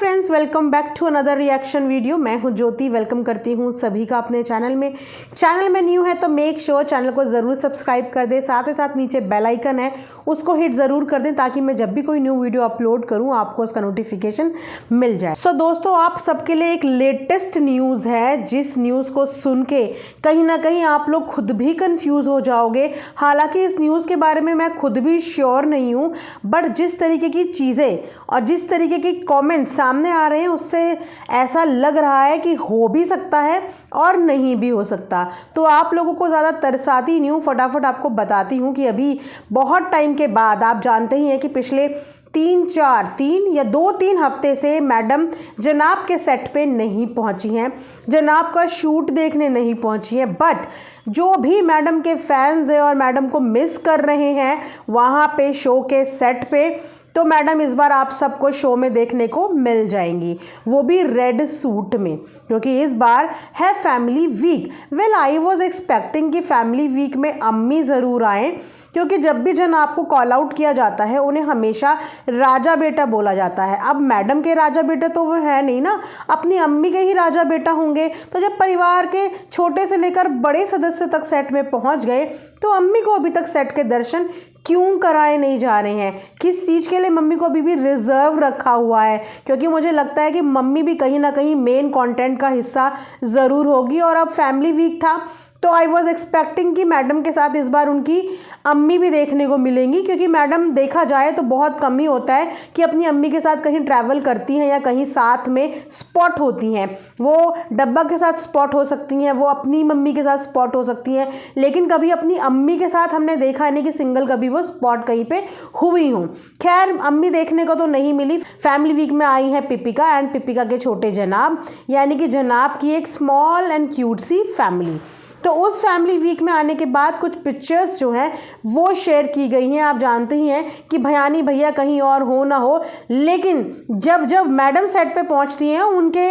Friends, welcome back to another reaction video. मैं हूं ज्योति। Welcome करती हूं सभी का अपने चैनल में न्यू है तो मेक श्योर चैनल को ज़रूर सब्सक्राइब कर दें। साथ ही साथ नीचे बेल आइकन है उसको हिट ज़रूर कर दें ताकि मैं जब भी कोई न्यू वीडियो अपलोड करूं आपको उसका नोटिफिकेशन मिल जाए। सो दोस्तों, आप सबके लिए एक लेटेस्ट न्यूज़ है जिस न्यूज़ को सुन के कहीं ना कहीं आप लोग खुद भी कंफ्यूज हो जाओगे। हालांकि इस न्यूज़ के बारे में मैं खुद भी श्योर नहीं हूँ, बट जिस तरीके की चीज़ें और जिस तरीके की कमेंट सामने आ रहे हैं उससे ऐसा लग रहा है कि हो भी सकता है और नहीं भी हो सकता। तो आप लोगों को ज़्यादा तरसाती नहीं हूँ, फटाफट आपको बताती हूँ कि अभी बहुत टाइम के बाद, आप जानते ही हैं कि पिछले 2-3 हफ्ते से मैडम जनाब के सेट पे नहीं पहुंची हैं, जनाब का शूट देखने नहीं पहुंची हैं। बट जो भी मैडम के फैंस हैं और मैडम को मिस कर रहे हैं वहाँ पे शो के सेट पे, तो मैडम इस बार आप सबको शो में देखने को मिल जाएंगी, वो भी रेड सूट में, क्योंकि इस बार है family week. Well, I was expecting कि फैमिली वीक में अम्मी ज़रूर आएँ, क्योंकि जब भी जनाब को कॉल आउट किया जाता है उन्हें हमेशा राजा बेटा बोला जाता है। अब मैडम के राजा बेटा तो वो है नहीं ना, अपनी अम्मी के ही राजा बेटा होंगे। तो जब परिवार के छोटे से लेकर बड़े सदस्य तक सेट में पहुंच गए तो अम्मी को अभी तक सेट के दर्शन क्यों कराए नहीं जा रहे हैं? किस चीज़ के लिए मम्मी को अभी भी रिजर्व रखा हुआ है? क्योंकि मुझे लगता है कि मम्मी भी कहीं ना कहीं मेन कंटेंट का हिस्सा ज़रूर होगी। और अब फैमिली वीक था तो आई वॉज एक्सपेक्टिंग कि मैडम के साथ इस बार उनकी अम्मी भी देखने को मिलेंगी, क्योंकि मैडम देखा जाए तो बहुत कम ही होता है कि अपनी अम्मी के साथ कहीं ट्रैवल करती हैं या कहीं साथ में स्पॉट होती हैं। वो डब्बा के साथ स्पॉट हो सकती हैं, वो अपनी मम्मी के साथ स्पॉट हो सकती हैं, लेकिन कभी अपनी अम्मी के साथ हमने देखा नहीं कि सिंगल कभी वो स्पॉट कहीं पे हुई हूँ। खैर, अम्मी देखने को तो नहीं मिली। फैमिली वीक में आई है पिपिका एंड पिपिका के छोटे जनाब, यानी कि जनाब की एक स्मॉल एंड क्यूट सी फैमिली। तो उस फैमिली वीक में आने के बाद कुछ पिक्चर्स जो हैं वो शेयर की गई हैं। आप जानते ही हैं कि भयानी भैया कहीं और हो ना हो, लेकिन जब जब मैडम सेट पे पहुंचती हैं उनके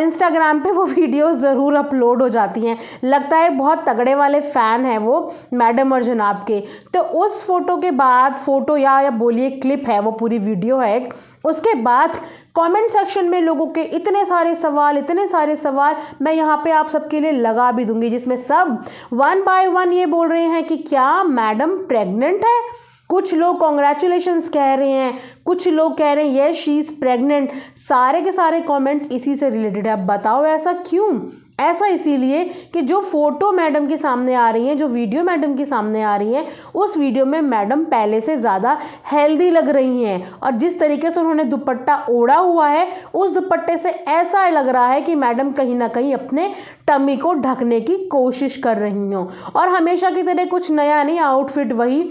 इंस्टाग्राम पे वो वीडियोस ज़रूर अपलोड हो जाती हैं। लगता है बहुत तगड़े वाले फ़ैन हैं वो मैडम और जनाब के। तो उस फोटो के बाद, फोटो या बोलिए क्लिप है, वो पूरी वीडियो है, उसके बाद कमेंट सेक्शन में लोगों के इतने सारे सवाल मैं यहाँ पे आप सबके लिए लगा भी दूंगी, जिसमें सब वन बाय वन ये बोल रहे हैं कि क्या मैडम प्रेग्नेंट है। कुछ लोग कॉन्ग्रेचुलेशंस कह रहे हैं, कुछ लोग कह रहे हैं यस शी इज़ प्रेग्नेंट। सारे के सारे कमेंट्स इसी से रिलेटेड है। अब बताओ ऐसा क्यों? ऐसा इसीलिए कि जो फोटो मैडम के सामने आ रही है, जो वीडियो मैडम के सामने आ रही है, उस वीडियो में मैडम पहले से ज़्यादा हेल्दी लग रही हैं। और जिस तरीके से उन्होंने दुपट्टा ओढ़ा हुआ है, उस दुपट्टे से ऐसा लग रहा है कि मैडम कहीं ना कहीं अपने टमी को ढकने की कोशिश कर रही हों। और हमेशा की तरह कुछ नया नहीं, आउटफिट वही।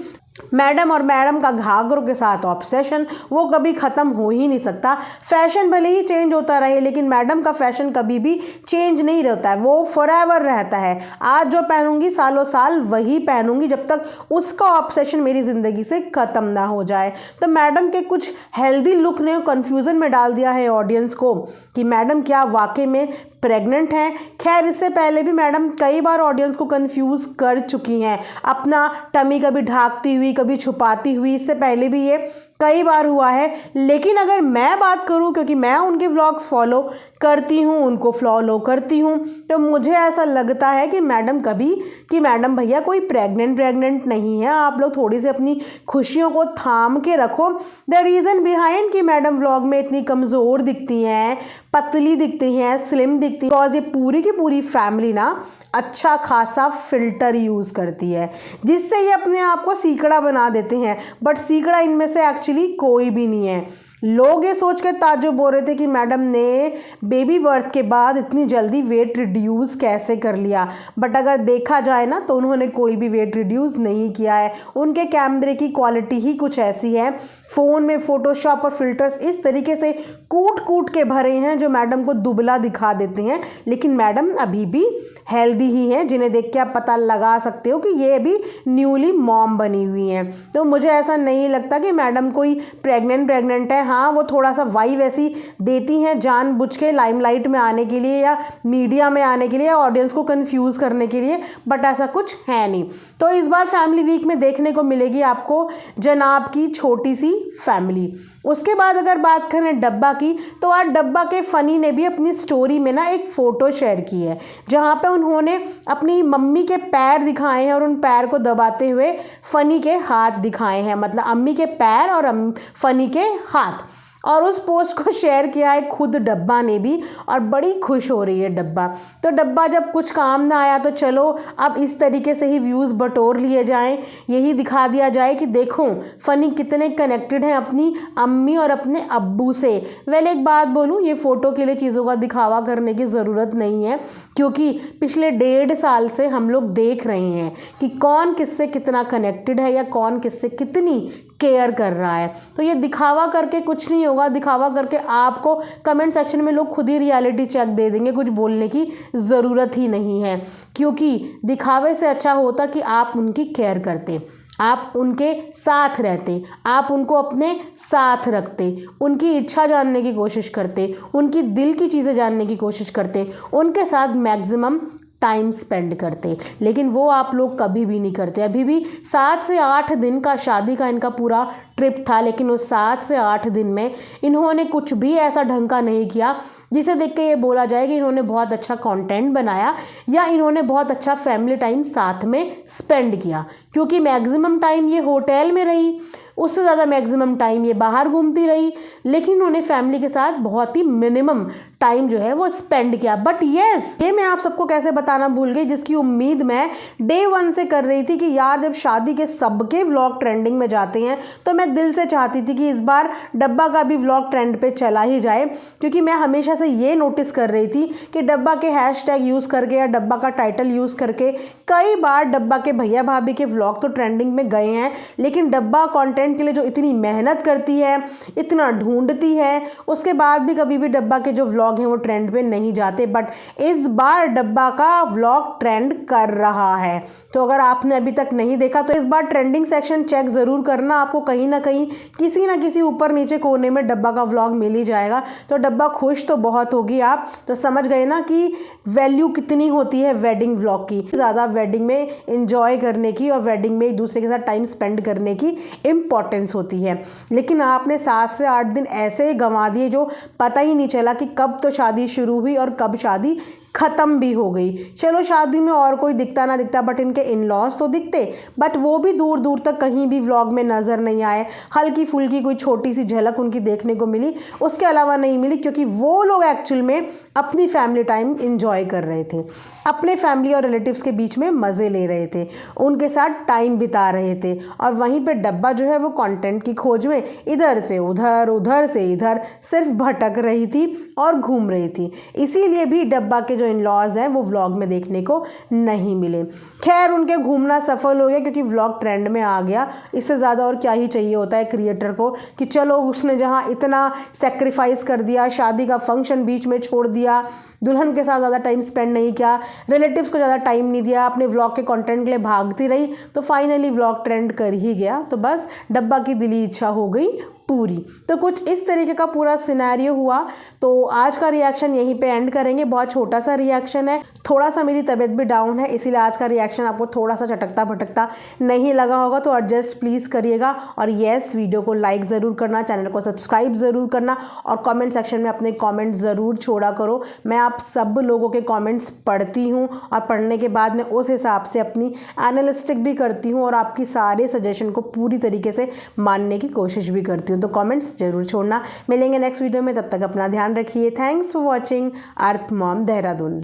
मैडम और मैडम का घाघरों के साथ ऑब्सेशन वो कभी ख़त्म हो ही नहीं सकता। फैशन भले ही चेंज होता रहे, लेकिन मैडम का फैशन कभी भी चेंज नहीं रहता है, वो फॉरएवर रहता है। आज जो पहनूंगी सालों साल वही पहनूंगी जब तक उसका ऑब्सेशन मेरी ज़िंदगी से ख़त्म ना हो जाए। तो मैडम के कुछ हेल्दी लुक ने कन्फ्यूज़न में डाल दिया है ऑडियंस को कि मैडम क्या वाकई में प्रेग्नेंट हैं। खैर, इससे पहले भी मैडम कई बार ऑडियंस को कंफ्यूज कर चुकी हैं, अपना टमी कभी ढाकती हुई कभी छुपाती हुई। इससे पहले भी ये कई बार हुआ है। लेकिन अगर मैं बात करूं, क्योंकि मैं उनके व्लॉग्स फॉलो करती हूं, उनको फॉलो करती हूं, तो मुझे ऐसा लगता है कि मैडम भैया कोई प्रेग्नेंट नहीं है। आप लोग थोड़ी सी अपनी खुशियों को थाम के रखो। द रीज़न बिहाइंड कि मैडम व्लॉग में इतनी कमज़ोर दिखती हैं, पतली दिखती हैं, स्लिम दिखती हैं, बिकॉज ये पूरी की पूरी फैमिली ना अच्छा खासा फिल्टर यूज़ करती है, जिससे ये अपने आप को सीकड़ा बना देते हैं। बट सीकड़ा इनमें से एक्चुअली कोई भी नहीं है। लोग ये सोच कर ताज्जुब हो रहे थे कि मैडम ने बेबी बर्थ के बाद इतनी जल्दी वेट रिड्यूस कैसे कर लिया। बट अगर देखा जाए ना तो उन्होंने कोई भी वेट रिड्यूस नहीं किया है। उनके कैमरे की क्वालिटी ही कुछ ऐसी है, फ़ोन में फ़ोटोशॉप और फिल्टर्स इस तरीके से कूट के भरे हैं जो मैडम को दुबला दिखा देते हैं। लेकिन मैडम अभी भी हेल्दी ही हैं, जिन्हें देख के आप पता लगा सकते हो कि ये अभी न्यूली मॉम बनी हुई हैं। तो मुझे ऐसा नहीं लगता कि मैडम कोई प्रेग्नेंट है। हाँ वो थोड़ा सा वाइब ऐसी देती हैं जानबूझ के लाइमलाइट में आने के लिए या मीडिया में आने के लिए या ऑडियंस को कंफ्यूज करने के लिए, बट ऐसा कुछ है नहीं। तो इस बार फैमिली वीक में देखने को मिलेगी आपको जनाब की छोटी सी फैमिली। उसके बाद अगर बात करें डब्बा की, तो आज डब्बा के फ़नी ने भी अपनी स्टोरी में ना एक फ़ोटो शेयर की है जहाँ पे उन्होंने अपनी मम्मी के पैर दिखाए हैं और उन पैर को दबाते हुए फ़नी के हाथ दिखाए हैं, मतलब अम्मी के पैर और फ़नी के हाथ। और उस पोस्ट को शेयर किया है खुद डब्बा ने भी और बड़ी खुश हो रही है डब्बा। तो डब्बा जब कुछ काम ना आया तो चलो अब इस तरीके से ही व्यूज़ बटोर लिए जाएं, यही दिखा दिया जाए कि देखो फ़नी कितने कनेक्टेड हैं अपनी अम्मी और अपने अब्बू से। वेल एक बात बोलूँ, ये फ़ोटो के लिए चीज़ों का दिखावा करने की ज़रूरत नहीं है, क्योंकि पिछले 1.5 साल से हम लोग देख रहे हैं कि कौन किससे कितना कनेक्टेड है या कौन किससे कितनी केयर कर रहा है। तो ये दिखावा करके कुछ नहीं होगा, दिखावा करके आपको कमेंट सेक्शन में लोग खुद ही रियलिटी चेक दे देंगे, कुछ बोलने की ज़रूरत ही नहीं है, क्योंकि दिखावे से अच्छा होता कि आप उनकी केयर करते, आप उनके साथ रहते, आप उनको अपने साथ रखते, उनकी इच्छा जानने की कोशिश करते, उनकी दिल की चीज़ें जानने की कोशिश करते, उनके साथ मैक्सिमम टाइम स्पेंड करते। लेकिन वो आप लोग कभी भी नहीं करते। अभी भी 7 से 8 दिन का शादी का इनका पूरा ट्रिप था, लेकिन उस 7 से 8 दिन में इन्होंने कुछ भी ऐसा ढंग का नहीं किया जिसे देख के ये बोला जाए कि इन्होंने बहुत अच्छा कंटेंट बनाया या इन्होंने बहुत अच्छा फैमिली टाइम साथ में स्पेंड किया। क्योंकि मैक्सिमम टाइम ये होटल में रही, उससे ज़्यादा मैक्सिमम टाइम ये बाहर घूमती रही, लेकिन उन्होंने फैमिली के साथ बहुत ही मिनिमम टाइम जो है वो स्पेंड किया। बट येस, ये मैं आप सबको कैसे बताना भूल गई, जिसकी उम्मीद मैं डे 1 से कर रही थी कि यार जब शादी के सबके व्लॉग ट्रेंडिंग में जाते हैं तो मैं दिल से चाहती थी कि इस बार डब्बा का भी व्लॉग ट्रेंड पे चला ही जाए। क्योंकि मैं हमेशा से ये नोटिस कर रही थी कि डब्बा के हैशटैग यूज़ करके या डब्बा का टाइटल यूज़ करके कई बार डब्बा के भैया भाभी के व्लॉग तो ट्रेंडिंग में गए हैं, लेकिन डब्बा कंटेंट के लिए जो इतनी मेहनत करती है, इतना ढूंढती है, उसके बाद भी कभी भी डब्बा के जो व्लॉग हैं वो ट्रेंड पे नहीं जाते। बट इस बार डब्बा का व्लॉग ट्रेंड कर रहा है। तो अगर आपने अभी तक नहीं देखा तो इस बार ट्रेंडिंग सेक्शन चेक ज़रूर करना, आपको कहीं ना कहीं किसी ना किसी ऊपर नीचे कोने में डब्बा का व्लॉग मिल ही जाएगा। तो डब्बा खुश तो बहुत होगी, आप तो समझ गए ना कि वैल्यू कितनी होती है वेडिंग व्लॉग की। ज़्यादा वेडिंग में इंजॉय करने की और वेडिंग में एक दूसरे के साथ टाइम स्पेंड करने की इम्पॉर्टेंस होती है। लेकिन आपने 7 से 8 दिन ऐसे गंवा दिए जो पता ही नहीं चला कि कब तो शादी शुरू हुई और कब शादी ख़त्म भी हो गई। चलो शादी में और कोई दिखता ना दिखता, बट इनके इन लॉज तो दिखते, बट वो भी दूर दूर तक कहीं भी व्लॉग में नज़र नहीं आए। हल्की फुल्की कोई छोटी सी झलक उनकी देखने को मिली, उसके अलावा नहीं मिली, क्योंकि वो लोग एक्चुअल में अपनी फैमिली टाइम इंजॉय कर रहे थे, अपने फैमिली और रिलेटिव्स के बीच में मज़े ले रहे थे, उनके साथ टाइम बिता रहे थे। और वहीं पे डब्बा जो है वो कंटेंट की खोज में इधर से उधर, उधर से इधर सिर्फ भटक रही थी और घूम रही थी। इसीलिए भी डब्बा के इन लॉज हैं वो व्लॉग में देखने को नहीं मिले। खैर उनके घूमना सफल हो गया, क्योंकि व्लॉग ट्रेंड में आ गया। इससे ज़्यादा और क्या ही चाहिए होता है क्रिएटर को कि चलो उसने जहाँ इतना सेक्रीफाइस कर दिया, शादी का फंक्शन बीच में छोड़ दिया, दुल्हन के साथ ज़्यादा टाइम स्पेंड नहीं किया, रिलेटिव्स को ज़्यादा टाइम नहीं दिया, अपने व्लॉग के कंटेंट के लिए भागती रही, तो फाइनली व्लॉग ट्रेंड कर ही गया। तो बस डब्बा की दिली इच्छा हो गई पूरी। तो कुछ इस तरीके का पूरा सिनेरियो हुआ। तो आज का रिएक्शन यहीं पे एंड करेंगे। बहुत छोटा सा रिएक्शन है, थोड़ा सा मेरी तबीयत भी डाउन है, इसीलिए आज का रिएक्शन आपको थोड़ा सा चटकता भटकता नहीं लगा होगा, तो एडजस्ट प्लीज़ करिएगा। और येस, वीडियो को लाइक ज़रूर करना, चैनल को सब्सक्राइब ज़रूर करना और कमेंट सेक्शन में अपने कमेंट ज़रूर छोड़ा करो। मैं आप सब लोगों के कमेंट्स पढ़ती हूँ और पढ़ने के बाद मैं उस हिसाब से अपनी एनालिस्टिक भी करती हूँ और आपकी सारे सजेशन को पूरी तरीके से मानने की कोशिश भी करती हूँ। तो कमेंट्स जरूर छोड़ना। मिलेंगे नेक्स्ट वीडियो में, तब तक अपना ध्यान रखिए। Thanks for watching earth mom Dehradun.